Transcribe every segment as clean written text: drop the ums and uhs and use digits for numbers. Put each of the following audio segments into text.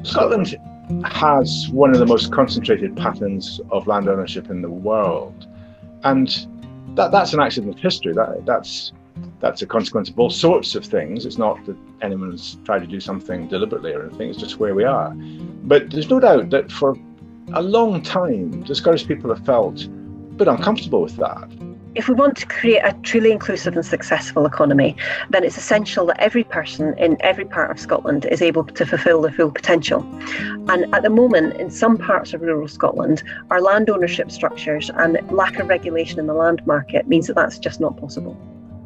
Scotland has one of the most concentrated patterns of land ownership in the world, and that's an accident of history. That's a consequence of all sorts of things. It's not that anyone's tried to do something deliberately or anything, it's just where we are. But there's no doubt that for a long time, the Scottish people have felt a bit uncomfortable with that. If we want to create a truly inclusive and successful economy, then it's essential that every person in every part of Scotland is able to fulfil their full potential. And at the moment, in some parts of rural Scotland, our land ownership structures and lack of regulation in the land market means that that's just not possible.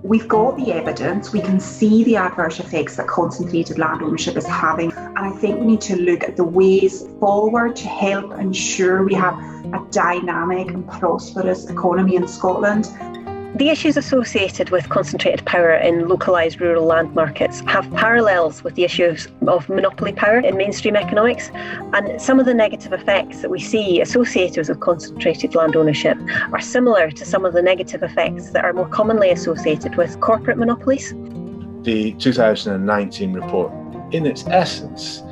We've got the evidence, we can see the adverse effects that concentrated land ownership is having, and I think we need to look at the ways forward to help ensure we have a dynamic and prosperous economy in Scotland. The issues associated with concentrated power in localised rural land markets have parallels with the issues of monopoly power in mainstream economics, and some of the negative effects that we see associated with concentrated land ownership are similar to some of the negative effects that are more commonly associated with corporate monopolies. The 2019 report, in its essence,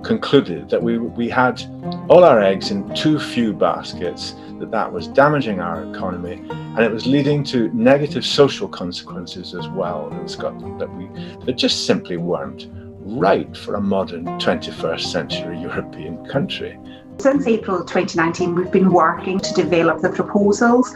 concluded that we had all our eggs in too few baskets, that was damaging our economy, and it was leading to negative social consequences as well in Scotland that just simply weren't right for a modern 21st century European country. Since April 2019, we've been working to develop the proposals,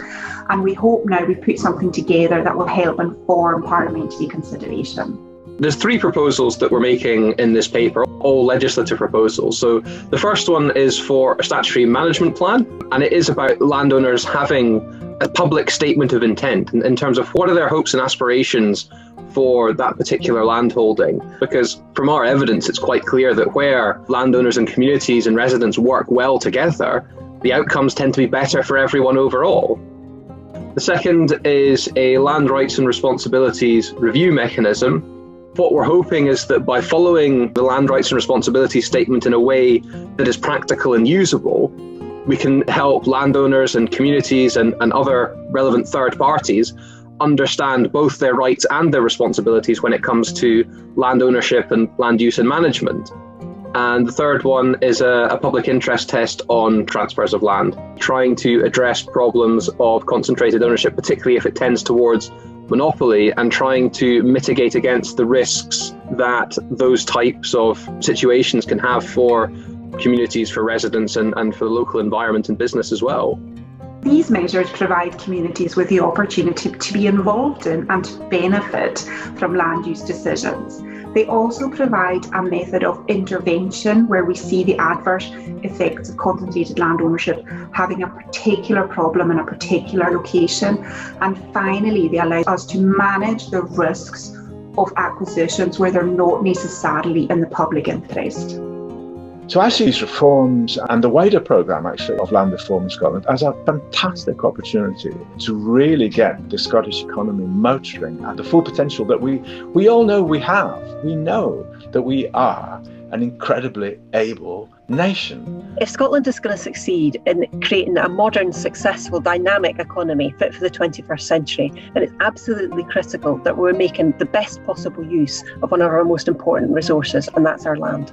and we hope now we've put something together that will help inform parliamentary consideration. There's three proposals that we're making in this paper, all legislative proposals. So the first one is for a statutory management plan, and it is about landowners having a public statement of intent in terms of what are their hopes and aspirations for that particular landholding. Because from our evidence, it's quite clear that where landowners and communities and residents work well together, the outcomes tend to be better for everyone overall. The second is a land rights and responsibilities review mechanism. What we're hoping is that by following the land rights and responsibilities statement in a way that is practical and usable, we can help landowners and communities and other relevant third parties understand both their rights and their responsibilities when it comes to land ownership and land use and management. And the third one is a public interest test on transfers of land, trying to address problems of concentrated ownership, particularly if it tends towards monopoly, and trying to mitigate against the risks that those types of situations can have for communities, for residents and for the local environment and business as well. These measures provide communities with the opportunity to be involved in and to benefit from land use decisions. They also provide a method of intervention where we see the adverse effects of concentrated land ownership having a particular problem in a particular location. And finally, they allow us to manage the risks of acquisitions where they're not necessarily in the public interest. So I see these reforms and the wider programme actually of land reform in Scotland as a fantastic opportunity to really get the Scottish economy motoring at the full potential that we all know we have. We know that we are an incredibly able nation. If Scotland is going to succeed in creating a modern, successful, dynamic economy fit for the 21st century, then it's absolutely critical that we're making the best possible use of one of our most important resources, and that's our land.